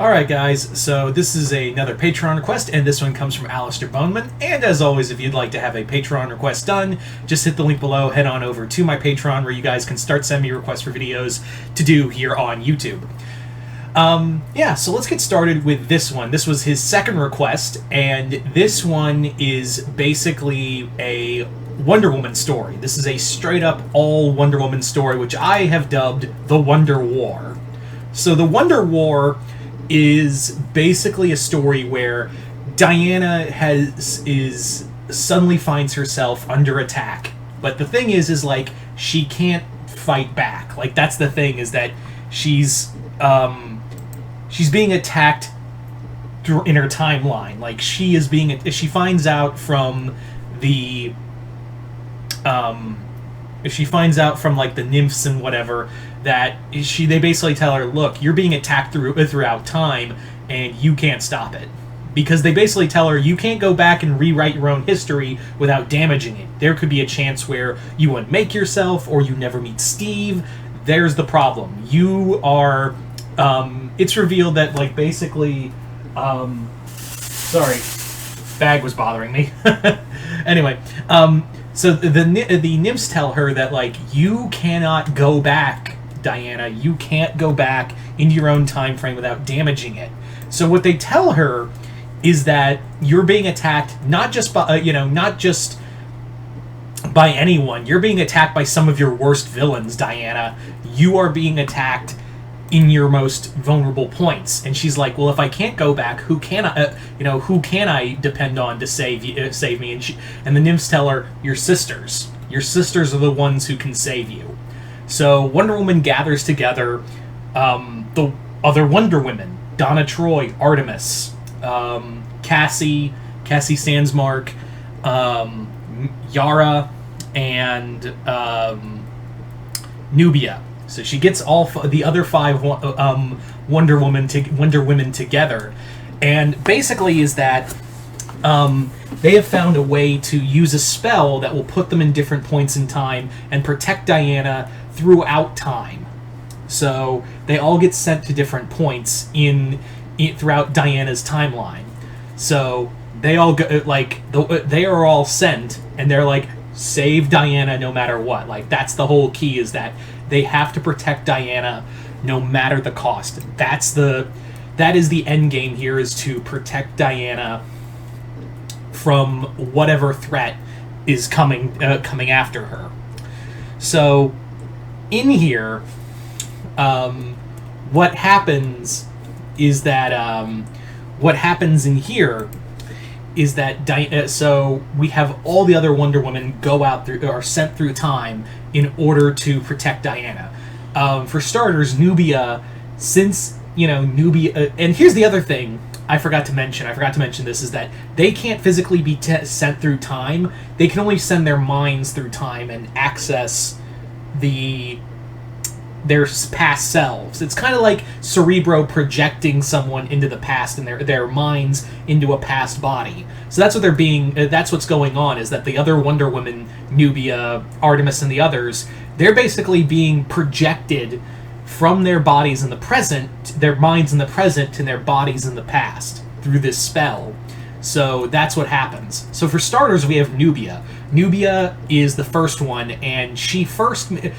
Alright guys, so this is another Patreon request, and this one comes from Alistair Boneman. And as always, if you'd like to have a Patreon request done, just hit the link below, head on over to my Patreon where you guys can start sending me requests for videos to do here on YouTube. So let's get started with this one. This was his second request, and this one is basically a Wonder Woman story. This is a straight up all Wonder Woman story, which I have dubbed the Wonder War. So the Wonder War is basically a story where Diana suddenly finds herself under attack. But the thing is like, she can't fight back. Like, that's the thing, is that she's being attacked in her timeline. Like, she finds out from the like the nymphs and whatever that they basically tell her, look, you're being attacked throughout time and you can't stop it. Because they basically tell her, you can't go back and rewrite your own history without damaging it. There could be a chance where you unmake yourself or you never meet Steve. There's the problem. You are... it's revealed that, like, basically... sorry. Bag was bothering me. Anyway, so the nymphs tell her that, like, you cannot go back, Diana. You can't go back into your own time frame without damaging it. So what they tell her is that you're being attacked not just by anyone. You're being attacked by some of your worst villains, Diana. You are being attacked in your most vulnerable points. And she's like, well, if I can't go back, who can I depend on to save me? And the nymphs tell her, your sisters. Your sisters are the ones who can save you. So Wonder Woman gathers together the other Wonder Women: Donna Troy, Artemis, Cassie Sandsmark, Yara, and Nubia. So she gets all the other five Wonder Women together, and basically is that they have found a way to use a spell that will put them in different points in time and protect Diana throughout time. So they all get sent to different points throughout Diana's timeline. So they all go, they are all sent, and they're like, save Diana no matter what. Like, that's the whole key, is that they have to protect Diana no matter the cost. That is the end game here, is to protect Diana from whatever threat is coming after her. So in here, what happens in here is that so we have all the other Wonder Women are sent through time in order to protect Diana. For starters, Nubia, and here's the other thing I forgot to mention this, is that they can't physically be sent through time. They can only send their minds through time and access their past selves. It's kind of like Cerebro projecting someone into the past and their minds into a past body. So that's what's going on, is that the other Wonder Woman, Nubia, Artemis, and the others, they're basically being projected from their bodies in the present, their minds in the present, to their bodies in the past through this spell. So that's what happens. So for starters, we have Nubia. Nubia is the first one, and she first met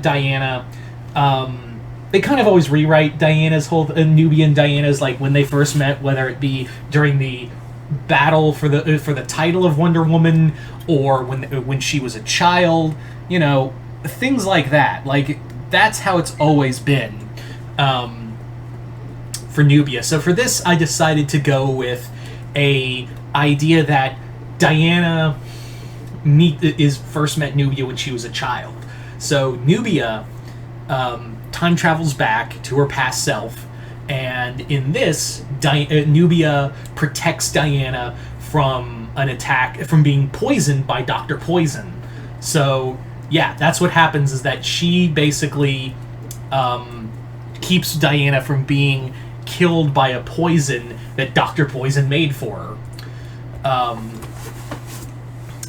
Diana. They kind of always rewrite Diana's whole Nubia and Diana's, like, when they first met, whether it be during the battle for the title of Wonder Woman, or when she was a child, things like that. Like, that's how it's always been for Nubia. So for this, I decided to go with a idea that Diana first met Nubia when she was a child. So Nubia time travels back to her past self, and in this, Nubia protects Diana from an attack, from being poisoned by Dr. Poison. So yeah, that's what happens, is that she basically keeps Diana from being killed by a poison that Dr. Poison made for her.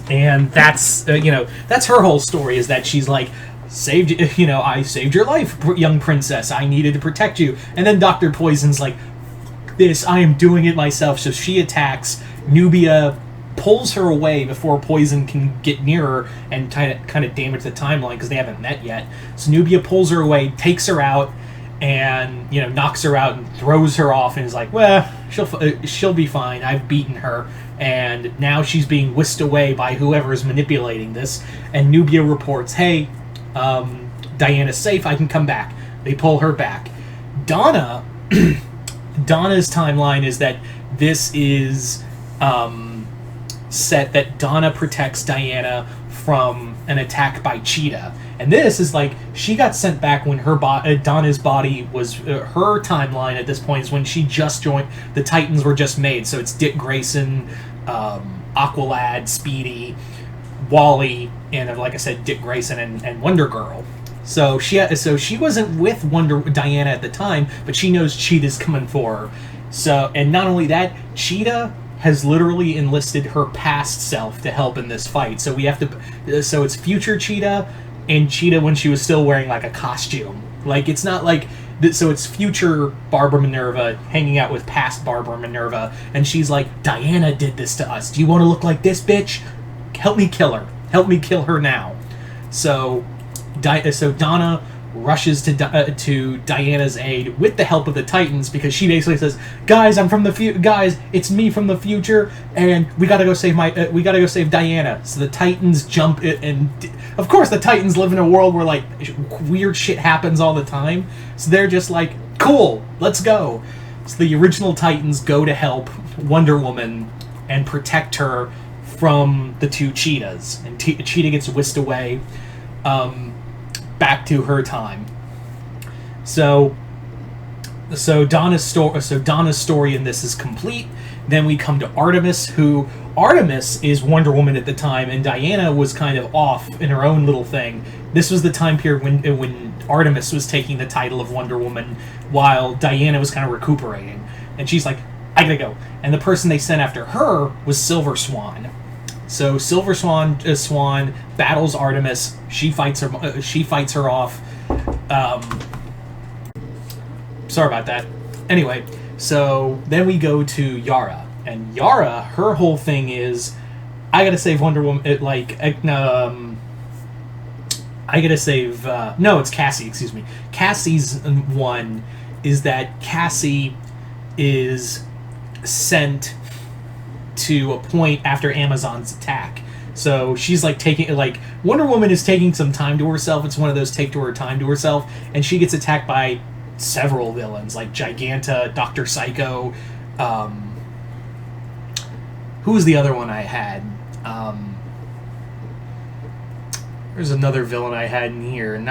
And that's her whole story, is that she's like, I saved your life, young princess. I needed to protect you. And then Dr. Poison's like, this, I am doing it myself. So she attacks. Nubia pulls her away before Poison can get near her and kind of damage the timeline because they haven't met yet. So Nubia pulls her away, takes her out, and knocks her out and throws her off and is like, well, she'll be fine. I've beaten her. And now she's being whisked away by whoever is manipulating this. And Nubia reports, hey, Diana's safe. I can come back. They pull her back. Donna's timeline is that this is set that Donna protects Diana from an attack by Cheetah. And this is like, she got sent back when Donna's body was, her timeline at this point is when she just joined, the Titans were just made. So it's Dick Grayson, Aqualad, Speedy, Wally, and like I said, Dick Grayson and Wonder Girl. So she wasn't with Diana at the time, but she knows Cheetah's coming for her. So, and not only that, Cheetah has literally enlisted her past self to help in this fight. So so it's future Cheetah and Cheetah when she was still wearing like a costume. Like, it's not like, so it's future Barbara Minerva hanging out with past Barbara Minerva, and she's like, Diana did this to us. Do you want to look like this bitch? Help me kill her. Help me kill her now. So Donna rushes to Diana's aid with the help of the Titans, because she basically says, "Guys, I'm from the guys, it's me from the future, and we gotta go save Diana." So the Titans jump in, and of course the Titans live in a world where like weird shit happens all the time. So they're just like, "Cool, let's go." So the original Titans go to help Wonder Woman and protect her from the two Cheetahs, and Cheetah gets whisked away. Back to her time. So Donna's story in this is complete. Then we come to Artemis, Artemis is Wonder Woman at the time, and Diana was kind of off in her own little thing. This was the time period when Artemis was taking the title of Wonder Woman, while Diana was kind of recuperating. And she's like, I gotta go. And the person they sent after her was Silver Swan. So Silver Swan battles Artemis. She fights her off. Sorry about that. Anyway, so then we go to Yara, and Yara, her whole thing is, I gotta save Wonder Woman. It's Cassie. Excuse me. Cassie's one is that Cassie is sent to a point after Amazon's attack. So she's like Wonder Woman is taking some time to herself. It's one of those take to her time to herself, and she gets attacked by several villains like Giganta, Dr. Psycho. Who was the other one I had? There's another villain I had in here.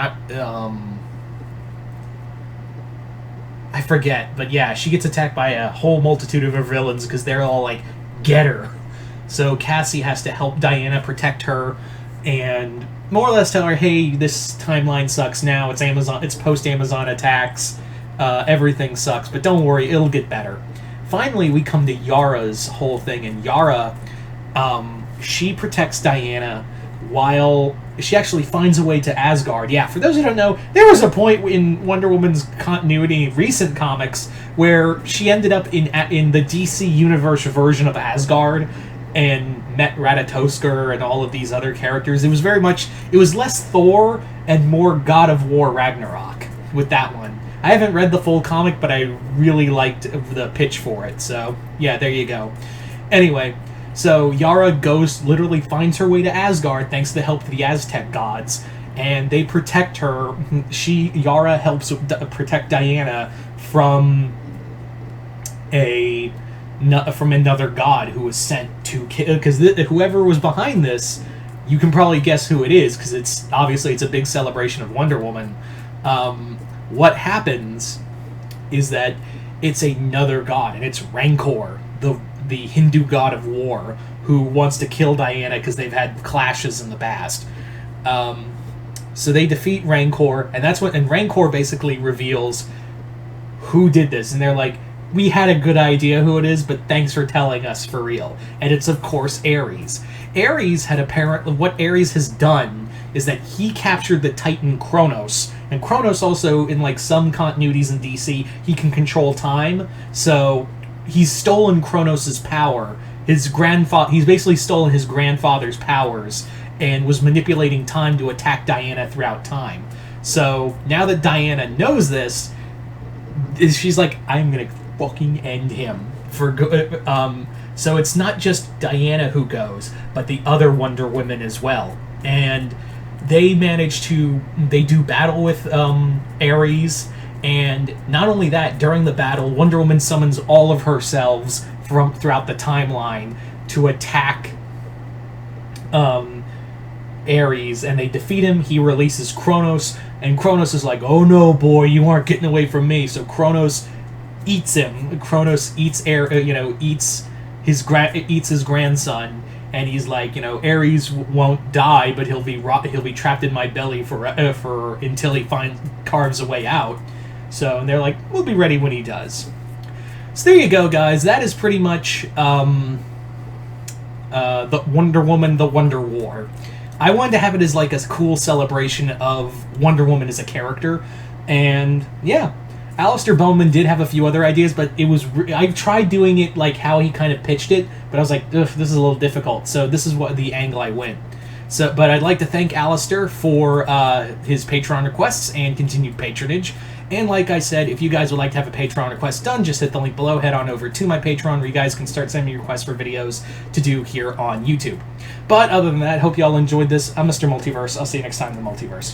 I forget, but yeah, she gets attacked by a whole multitude of her villains because they're all like, get her. So Cassie has to help Diana protect her and more or less tell her, hey, this timeline sucks now. It's post-Amazon attacks. Everything sucks, but don't worry, it'll get better. Finally, we come to Yara's whole thing, and Yara, she protects Diana while she actually finds a way to Asgard. Yeah, for those who don't know, there was a point in Wonder Woman's continuity, recent comics, where she ended up in the DC Universe version of Asgard and met Ratatoskr and all of these other characters. It was less Thor and more God of War Ragnarok with that one. I haven't read the full comic, but I really liked the pitch for it. So, yeah, there you go. Anyway, so Yara literally finds her way to Asgard thanks to the help of the Aztec gods, and they protect her. Yara helps protect Diana from another god who was sent to kill, because whoever was behind this, you can probably guess who it is, because it's a big celebration of Wonder Woman. What happens is that it's another god, and it's Rancor, the Hindu god of war, who wants to kill Diana because they've had clashes in the past. So they defeat Rancor, and Rancor basically reveals who did this, and they're like, we had a good idea who it is, but thanks for telling us for real. And it's, of course, Ares. What Ares has done is that he captured the Titan Kronos. And Kronos also, in like some continuities in DC, he can control time. So he's stolen Kronos' power. He's basically stolen his grandfather's powers and was manipulating time to attack Diana throughout time. So now that Diana knows this, she's like, I'm gonna fucking end him for good. So it's not just Diana who goes, but the other Wonder Women as well. And they do battle with Ares, and not only that, during the battle, Wonder Woman summons all of her selves from throughout the timeline to attack Ares, and they defeat him. He releases Kronos, and Kronos is like, oh no, boy, you aren't getting away from me. So Kronos eats him. Kronos eats his grandson, and he's like, Ares won't die, but he'll be trapped in my belly for until he carves a way out. So, and they're like, we'll be ready when he does. So there you go, guys. That is pretty much the Wonder Woman, the Wonder War. I wanted to have it as like a cool celebration of Wonder Woman as a character, and yeah. Alistair Bowman did have a few other ideas, but I tried doing it like how he kind of pitched it, but I was like, ugh, this is a little difficult, so this is the angle I went. But I'd like to thank Alistair for his Patreon requests and continued patronage. And like I said, if you guys would like to have a Patreon request done, just hit the link below, head on over to my Patreon, where you guys can start sending me requests for videos to do here on YouTube. But other than that, hope you all enjoyed this. I'm Mr. Multiverse. I'll see you next time in the Multiverse.